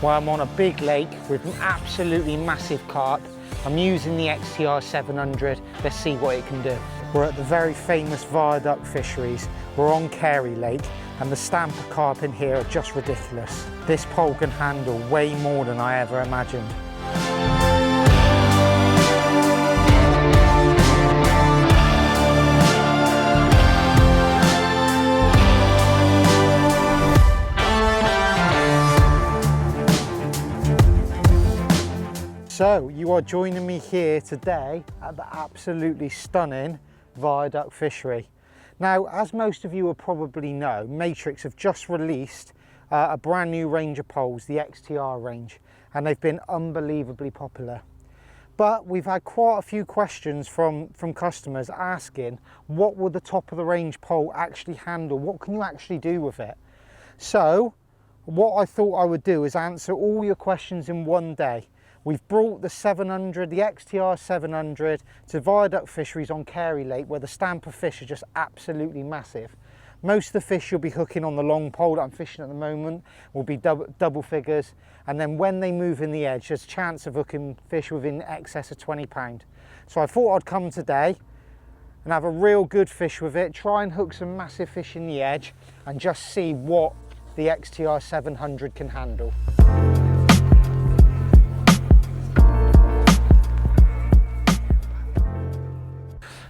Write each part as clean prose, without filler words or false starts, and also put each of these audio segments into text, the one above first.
Well, I'm on a big lake with an absolutely massive carp. I'm using the XTR 700. Let's see what it can do. We're at the very famous Viaduct Fisheries. We're on Carey Lake, and the stamp of carp in here are just ridiculous. This pole can handle way more than I ever imagined. So you are joining me here today at the absolutely stunning Viaduct Fishery. Now, as most of you will probably know, Matrix have just released a brand new range of poles, the XTR range, and they've been unbelievably popular. But we've had quite a few questions from customers asking, what will the top of the range pole actually handle? What can you actually do with it? So what I thought I would do is answer all your questions in one day. We've brought the 700, the XTR 700 to Viaduct Fisheries on Carey Lake, where the stamp of fish are just absolutely massive. Most of the fish you'll be hooking on the long pole that I'm fishing at the moment will be double figures, and then when they move in the edge, there's a chance of hooking fish within excess of 20 pounds. So I thought I'd come today and have a real good fish with it, try and hook some massive fish in the edge and just see what the XTR 700 can handle.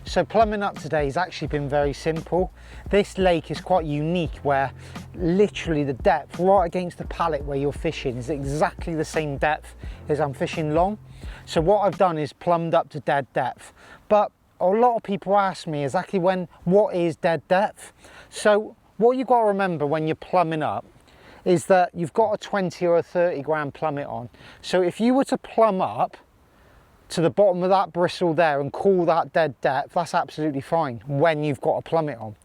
So plumbing up today has actually been very simple. This lake is quite unique where literally the depth right against the pallet where you're fishing is exactly the same depth as I'm fishing long. So what I've done is plumbed up to dead depth. But a lot of people ask me exactly what is dead depth. So what you've got to remember when you're plumbing up is that you've got a 20 or a 30 gram plummet on. So if you were to plumb up to the bottom of that bristle there and call that dead depth, that's absolutely fine when you've got a plummet on.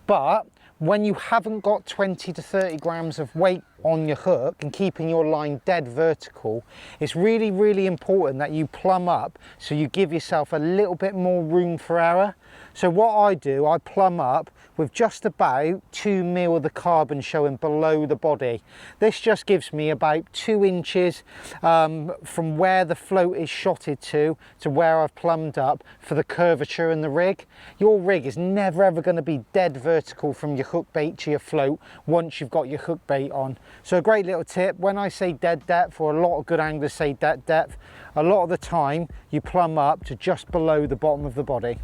But when you haven't got 20 to 30 grams of weight on your hook and keeping your line dead vertical, it's really, really important that you plumb up so you give yourself a little bit more room for error. So what I do, I plumb up with just about 2 mil of the carbon showing below the body. This just gives me about 2 inches from where the float is shotted to where I've plumbed up for the curvature in the rig. Your rig is never ever going to be dead vertical from your hook bait to your float once you've got your hook bait on. So a great little tip, when I say dead depth, or a lot of good anglers say dead depth, a lot of the time you plumb up to just below the bottom of the body.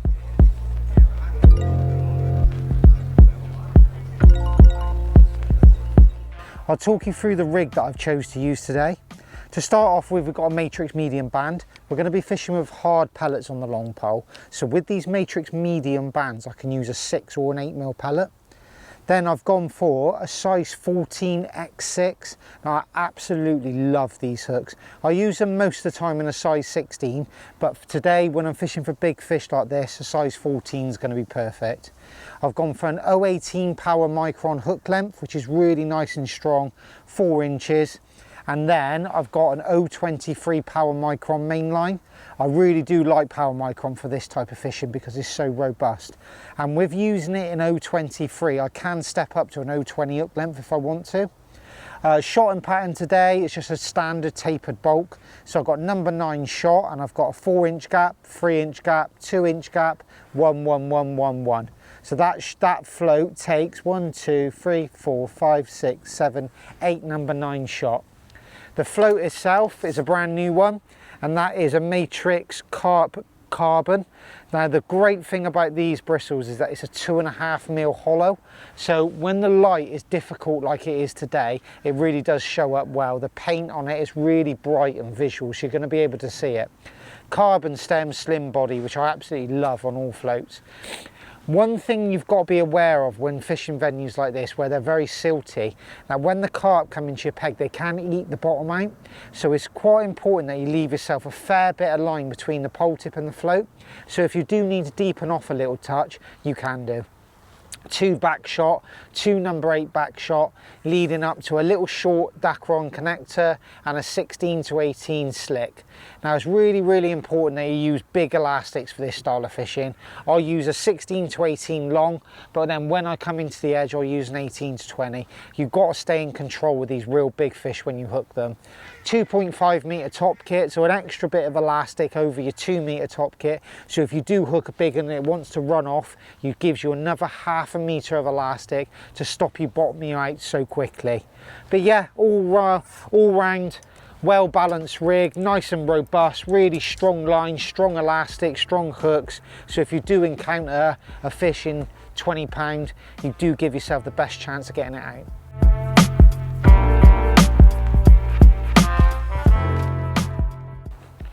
I'll talk you through the rig that I've chose to use today. To start off with, we've got a Matrix medium band. We're going to be fishing with hard pellets on the long pole. So with these Matrix medium bands, I can use a 6 or an 8 mil pellet. Then I've gone for a size 14 x6. Now I absolutely love these hooks. I use them most of the time in a size 16, but today when I'm fishing for big fish like this, a size 14 is going to be perfect. I've gone for an 018 power micron hook length, which is really nice and strong, 4 inches. And then I've got an 023 power micron main line. I really do like power micron for this type of fishing because it's so robust. And with using it in 023, I can step up to an 020 hook length if I want to. Shotting pattern today is just a standard tapered bulk. So I've got number 9 shot, and I've got a 4 inch gap, 3 inch gap, 2 inch gap, 1, 1, 1, 1, 1. So that float takes 1, 2, 3, 4, 5, 6, 7, 8 number 9 shot. The float itself is a brand new one, and that is a Matrix Carp carbon. Now the great thing about these bristles is that it's a 2.5 mil hollow, so when the light is difficult like it is today, it really does show up well. The paint on it is really bright and visual, so you're going to be able to see it. Carbon stem, slim body, which I absolutely love on all floats. One thing you've got to be aware of when fishing venues like this where they're very silty, now when the carp come into your peg, they can eat the bottom out, so it's quite important that you leave yourself a fair bit of line between the pole tip and the float. So if you do need to deepen off a little touch, you can do. 2 back shot, 2 number 8 back shot, leading up to a little short Dacron connector and a 16 to 18 slick. Now it's really important that you use big elastics for this style of fishing. I'll use a 16 to 18 long, but then when I come into the edge I'll use an 18 to 20. You've got to stay in control with these real big fish when you hook them. 2.5 meter top kit, so an extra bit of elastic over your 2 meter top kit, so if you do hook a big one and it wants to run off, it gives you another half a meter of elastic to stop you bottoming out so quickly. But yeah, all round well balanced rig, nice and robust, really strong lines, strong elastic, strong hooks, so if you do encounter a fish in 20 pound, you do give yourself the best chance of getting it out.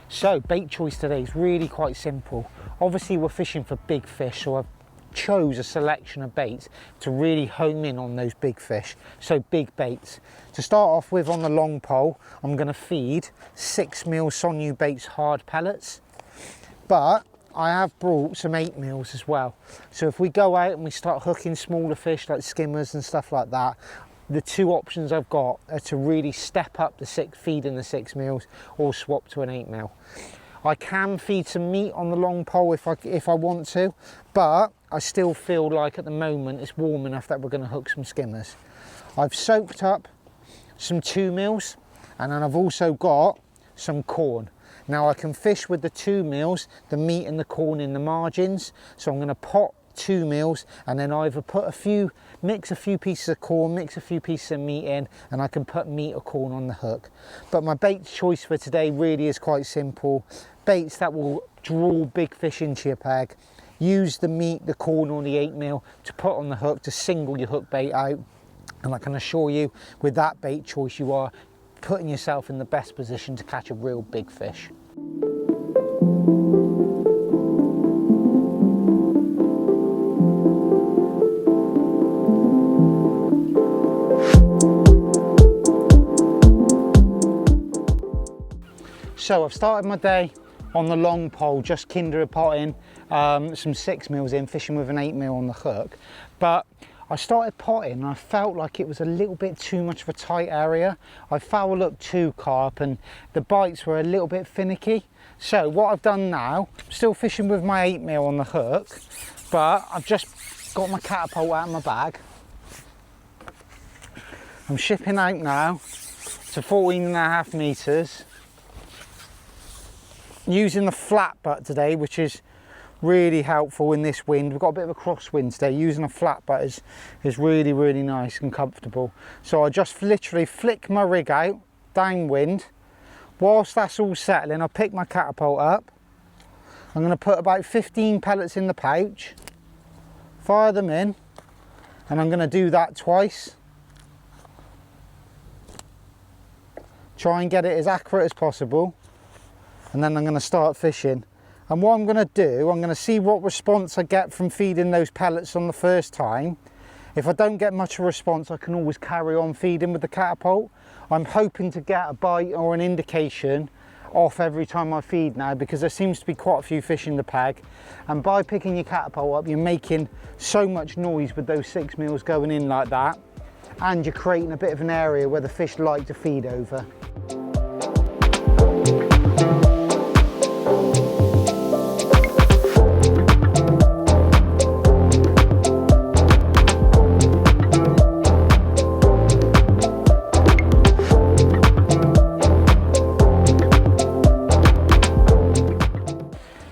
So bait choice today is really quite simple. Obviously we're fishing for big fish, so I've chose a selection of baits to really home in on those big fish, so big baits. To start off with, on the long pole I'm going to feed 6mm Sonu Baits hard pellets, but I have brought some 8mm as well, so if we go out and we start hooking smaller fish like skimmers and stuff like that, the 2 options I've got are to really step up the feeding the 6mm or swap to an 8mm. I can feed some meat on the long pole if I want to, but I still feel like at the moment it's warm enough that we're going to hook some skimmers. I've soaked up some 2mm, and then I've also got some corn. Now I can fish with the 2mm, the meat and the corn in the margins, so I'm going to pot 2mm and then either mix a few pieces of corn, mix a few pieces of meat in, and I can put meat or corn on the hook. But my bait choice for today really is quite simple. Baits that will draw big fish into your peg. Use the meat, the corn or the 8mm to put on the hook to single your hook bait out, and I can assure you with that bait choice you are putting yourself in the best position to catch a real big fish. So I've started my day on the long pole, just kinder potting some 6mm in, fishing with an 8mm on the hook. But I started potting and I felt like it was a little bit too much of a tight area. I foul hooked 2 carp and the bites were a little bit finicky. So what I've done now, I'm still fishing with my 8mm on the hook, but I've just got my catapult out of my bag. I'm shipping out now to 14.5 metres. Using the flat butt today, which is really helpful in this wind. We've got a bit of a crosswind today. Using a flat butt is really nice and comfortable. So I just literally flick my rig out downwind. Whilst that's all settling, I'll pick my catapult up. I'm going to put about 15 pellets in the pouch, fire them in, and I'm going to do that twice. Try and get it as accurate as possible. And then I'm going to start fishing, and what I'm going to do, I'm going to see what response I get from feeding those pellets on the first time. If I don't get much of a response, I can always carry on feeding with the catapult. I'm hoping to get a bite or an indication off every time I feed now, because there seems to be quite a few fish in the peg, and by picking your catapult up you're making so much noise with those 6mm going in like that, and you're creating a bit of an area where the fish like to feed over.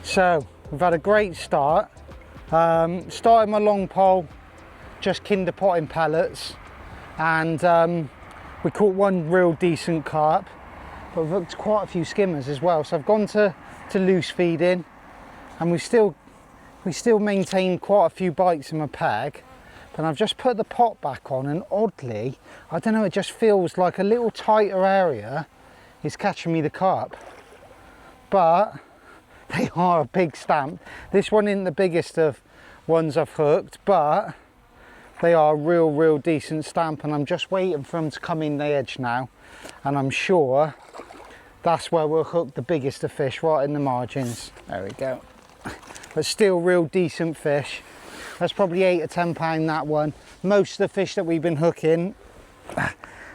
So we've had a great start. Started my long pole, just kinder potting pellets, and we caught 1 real decent carp, but we've hooked quite a few skimmers as well. So I've gone to loose feeding, and we still maintain quite a few bites in my peg. But I've just put the pot back on, and oddly, I don't know, it just feels like a little tighter area is catching me the carp. But they are a big stamp. This one isn't the biggest of ones I've hooked, but they are a real decent stamp, and I'm just waiting for them to come in the edge now, and I'm sure that's where we'll hook the biggest of fish, right in the margins. There we go. But still real decent fish. That's probably 8 or 10 pound, that one. Most of the fish that we've been hooking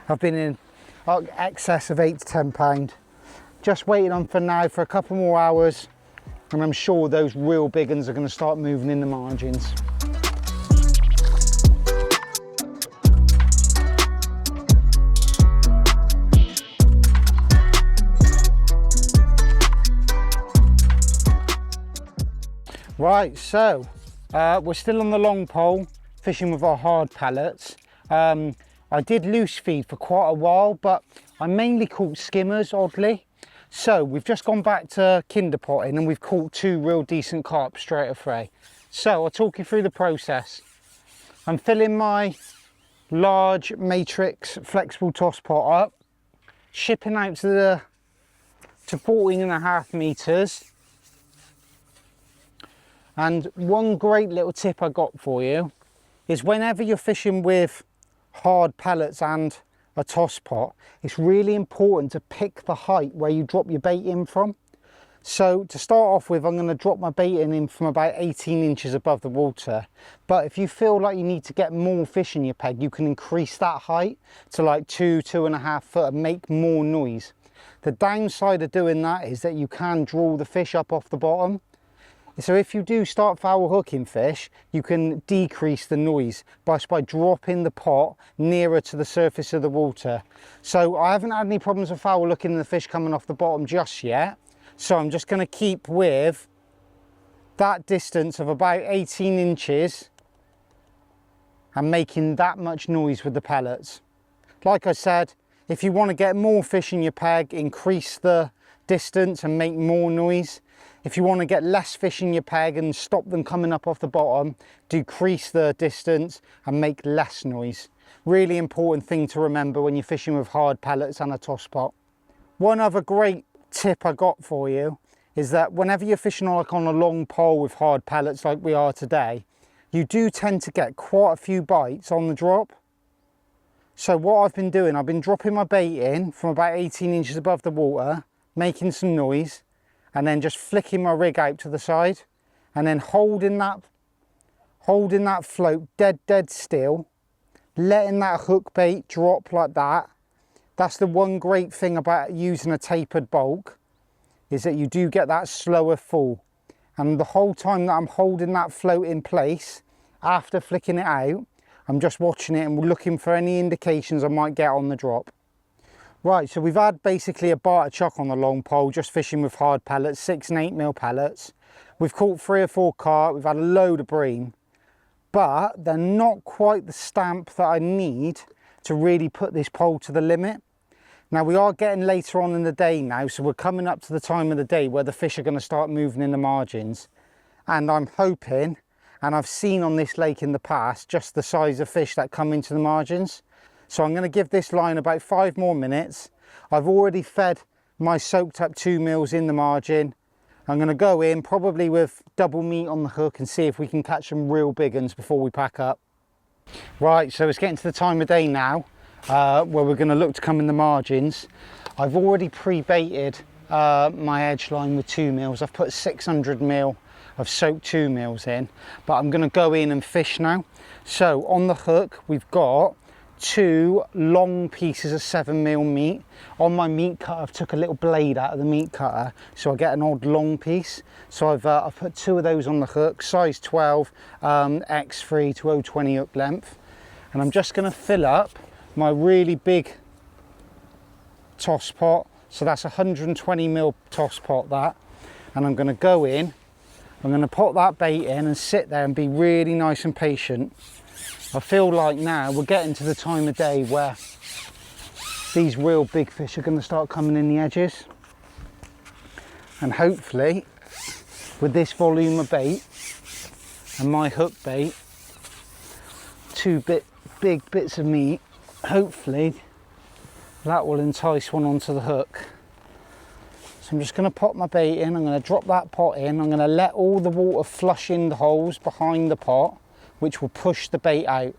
have been in excess of 8 to 10 pound. Just waiting on for now for a couple more hours, and I'm sure those real big ones are going to start moving in the margins. Right, so we're still on the long pole fishing with our hard pellets. I did loose feed for quite a while, but I mainly caught skimmers, oddly. So we've just gone back to kinder potting and we've caught 2 real decent carp straight away. So I'll talk you through the process. I'm filling my large Matrix flexible toss pot up, shipping out to 14.5 meters. And one great little tip I got for you is whenever you're fishing with hard pellets and a toss pot, it's really important to pick the height where you drop your bait in from. So to start off with, I'm going to drop my bait in from about 18 inches above the water. But if you feel like you need to get more fish in your peg, you can increase that height to like 2.5 foot and make more noise. The downside of doing that is that you can draw the fish up off the bottom. So if you do start foul hooking fish, you can decrease the noise by dropping the pot nearer to the surface of the water. So I haven't had any problems with foul hooking the fish coming off the bottom just yet. So I'm just going to keep with that distance of about 18 inches and making that much noise with the pellets. Like I said, if you want to get more fish in your peg, increase the distance and make more noise. If you want to get less fish in your peg and stop them coming up off the bottom, decrease the distance and make less noise. Really important thing to remember when you're fishing with hard pellets and a toss pot. One other great tip I got for you is that whenever you're fishing on a long pole with hard pellets like we are today, you do tend to get quite a few bites on the drop. So what I've been doing, I've been dropping my bait in from about 18 inches above the water, making some noise, and then just flicking my rig out to the side and then holding that float dead still, letting that hook bait drop like that. That's the one great thing about using a tapered bulk, is that you do get that slower fall. And the whole time that I'm holding that float in place, after flicking it out, I'm just watching it and looking for any indications I might get on the drop. Right, so we've had basically a barter chuck on the long pole, just fishing with hard pellets, 6 and 8 mil pellets. We've caught 3 or 4 carp, we've had a load of bream, but they're not quite the stamp that I need to really put this pole to the limit. Now we are getting later on in the day now, so we're coming up to the time of the day where the fish are going to start moving in the margins. And I'm hoping, and I've seen on this lake in the past, just the size of fish that come into the margins. So I'm going to give this line about 5 more minutes. I've already fed my soaked up 2 mils in the margin. I'm going to go in probably with double meat on the hook and see if we can catch some real big ones before we pack up. Right, so it's getting to the time of day now where we're going to look to come in the margins. I've already pre-baited my edge line with 2 mils. I've put 600 mil of soaked 2 mils in, but I'm going to go in and fish now. So on the hook we've got 2 long pieces of 7 mil meat. On my meat cutter, I've took a little blade out of the meat cutter so I get an odd long piece. So I've put 2 of those on the hook, size 12, X3 to 020 hook length. And I'm just going to fill up my really big toss pot. So that's 120 mil toss pot, that. And I'm going to go in, I'm going to put that bait in and sit there and be really nice and patient. I feel like now we're getting to the time of day where these real big fish are going to start coming in the edges. And hopefully, with this volume of bait and my hook bait, 2 big bits of meat, hopefully that will entice one onto the hook. So I'm just going to pop my bait in, I'm going to drop that pot in, I'm going to let all the water flush in the holes behind the pot, which will push the bait out.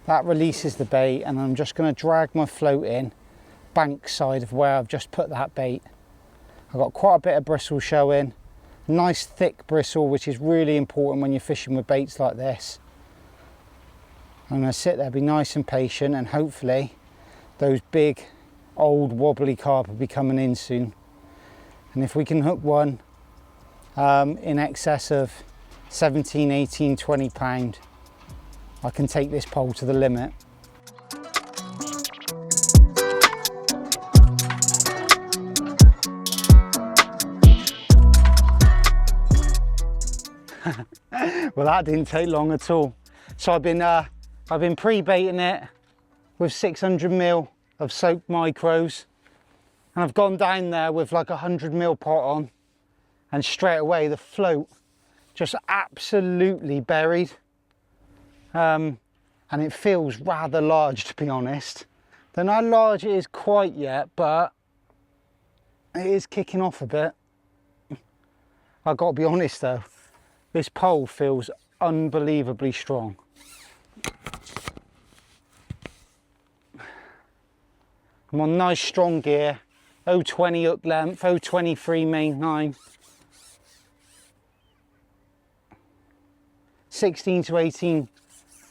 That releases the bait, and I'm just going to drag my float in bank side of where I've just put that bait. I've got quite a bit of bristle showing, Nice thick bristle, which is really important when you're fishing with baits like this. I'm going to sit there, be nice and patient, and hopefully those big old wobbly carp will be coming in soon. And if we can hook one in excess of 17, 18, 20 pound, I can take this pole to the limit. Well, that didn't take long at all. So I've been pre-baiting it with 600ml of soaked micros, and I've gone down there with like 100ml pot on, and straight away the float just absolutely buried. And it feels rather large, to be honest. Don't know how large it is quite yet, but it is kicking off a bit. I've got to be honest though, this pole feels unbelievably strong. I'm on nice strong gear, 020 hook length, 023 main line, 16 to 18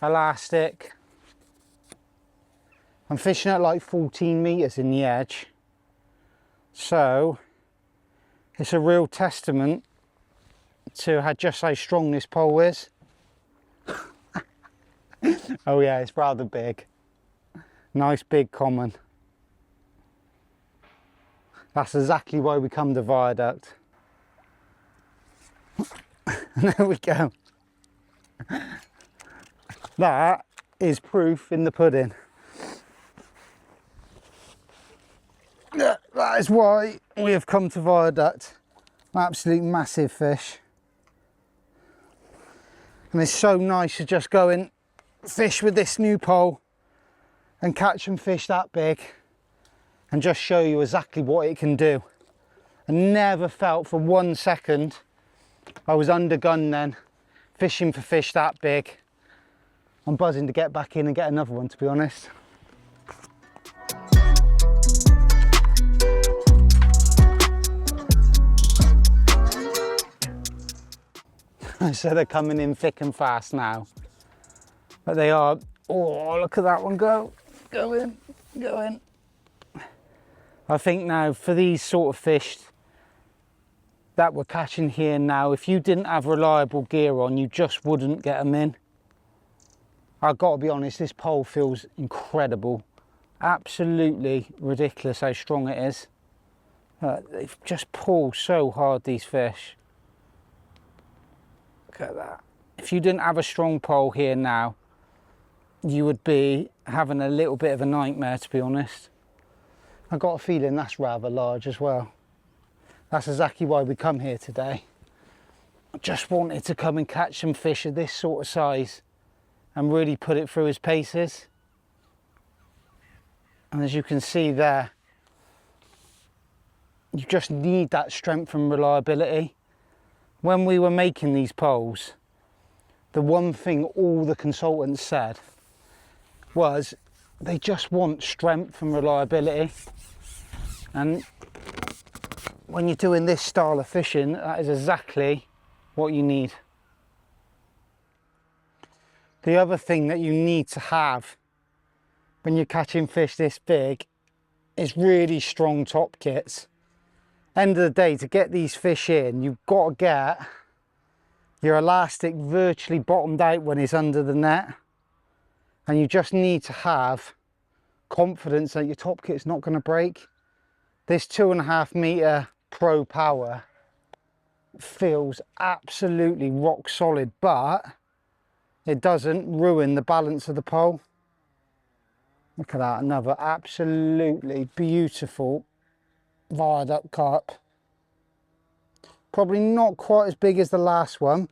elastic. I'm fishing at like 14 meters in the edge, so it's a real testament to just how strong this pole is. Oh yeah, it's rather big. Nice big common. That's exactly why we come to Viaduct. And there we go. That is proof in the pudding. That is why we have come to Viaduct. Absolute massive fish. And it's so nice to just go and fish with this new pole and catch some fish that big and just show you exactly what it can do. I never felt for 1 second I was undergunned then, fishing for fish that big. I'm buzzing to get back in and get another one, to be honest. So they're coming in thick and fast now. But they are, oh, look at that one go. Go in, go in. I think now for these sort of fish that we're catching here now, if you didn't have reliable gear on, you just wouldn't get them in. I've got to be honest, this pole feels incredible. Absolutely ridiculous how strong it is. They just pull so hard, these fish. Look at that. If you didn't have a strong pole here now, you would be having a little bit of a nightmare, to be honest. I got a feeling that's rather large as well. That's exactly why we come here today. I just wanted to come and catch some fish of this sort of size and really put it through his paces. And as you can see there, you just need that strength and reliability. When we were making these poles, the one thing all the consultants said was they just want strength and reliability. And when you're doing this style of fishing, that is exactly what you need. The other thing that you need to have when you're catching fish this big is really strong top kits. End of the day, to get these fish in, you've got to get your elastic virtually bottomed out when it's under the net, and you just need to have confidence that your top kit's not going to break. This 2.5 meter Pro Power feels absolutely rock solid, but it doesn't ruin the balance of the pole. Look at that, another absolutely beautiful Viaduct carp. Probably not quite as big as the last one,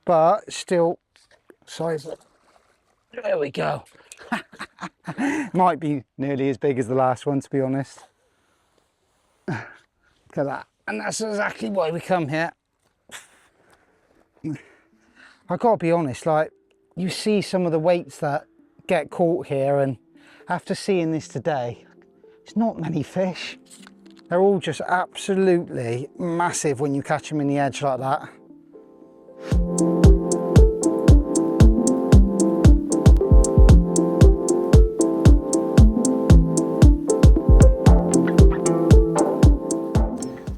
but still size. There we go. Might be nearly as big as the last one, to be honest. Look at that. And that's exactly why we come here. I've got to be honest, like, you see some of the weights that get caught here, and after seeing this today, it's not many fish. They're all just absolutely massive when you catch them in the edge like that.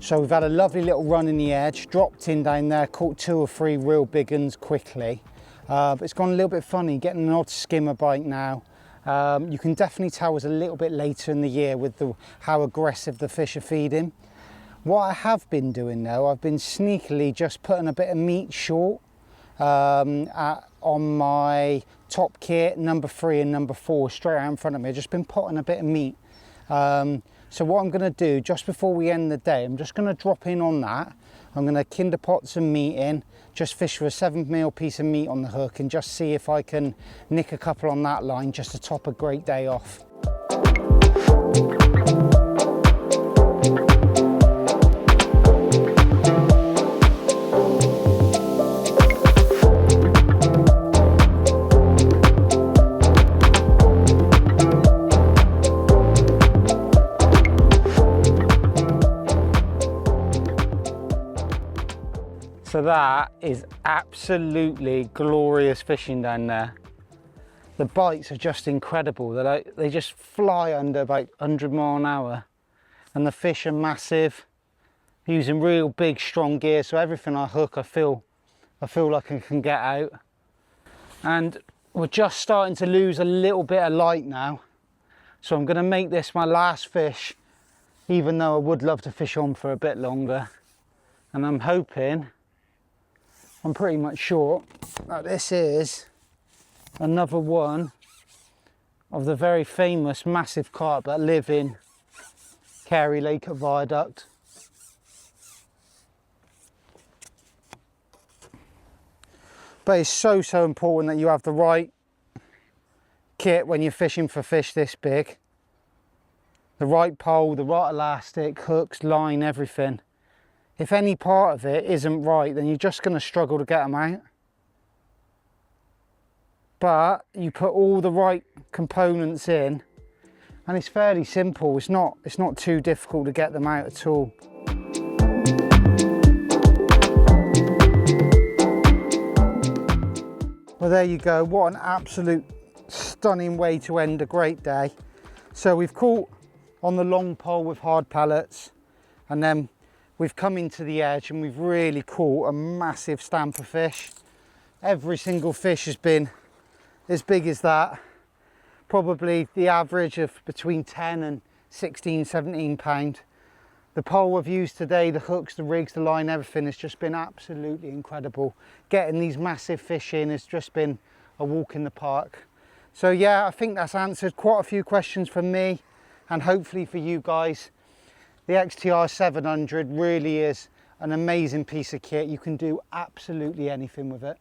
So we've had a lovely little run in the edge, dropped in down there, caught 2 or 3 real big uns quickly. But it's gone a little bit funny, getting an odd skimmer bite now. You can definitely tell it's a little bit later in the year with how aggressive the fish are feeding. What I have been doing though, I've been sneakily just putting a bit of meat short on my top kit, number 3 and number 4, straight out in front of me. I've just been potting a bit of meat. So what I'm going to do just before we end the day, I'm just going to drop in on that. I'm going to kinder pot some meat in, just fish for a 7mm piece of meat on the hook and just see if I can nick a couple on that line just to top a great day off. So that is absolutely glorious fishing down there. The bites are just incredible. They just fly under about 100 mile an hour, and the fish are massive, using real big strong gear, so everything I hook I feel like I can get out. And we're just starting to lose a little bit of light now, so I'm going to make this my last fish, even though I would love to fish on for a bit longer. And I'm hoping, I'm pretty much sure that this is another one of the very famous massive carp that live in Carey Lake at Viaduct. But it's so important that you have the right kit when you're fishing for fish this big. The right pole, the right elastic, hooks, line, everything. If any part of it isn't right, then you're just going to struggle to get them out. But you put all the right components in and it's fairly simple. It's not too difficult to get them out at all. Well, there you go. What an absolute stunning way to end a great day. So we've caught on the long pole with hard pellets, and then we've come into the edge and we've really caught a massive stamper fish. Every single fish has been as big as that. Probably the average of between 10 and 16, 17 pound. The pole I've used today, the hooks, the rigs, the line, everything has just been absolutely incredible. Getting these massive fish in has just been a walk in the park. So yeah, I think that's answered quite a few questions from me and hopefully for you guys. The XTR 700 really is an amazing piece of kit. You can do absolutely anything with it.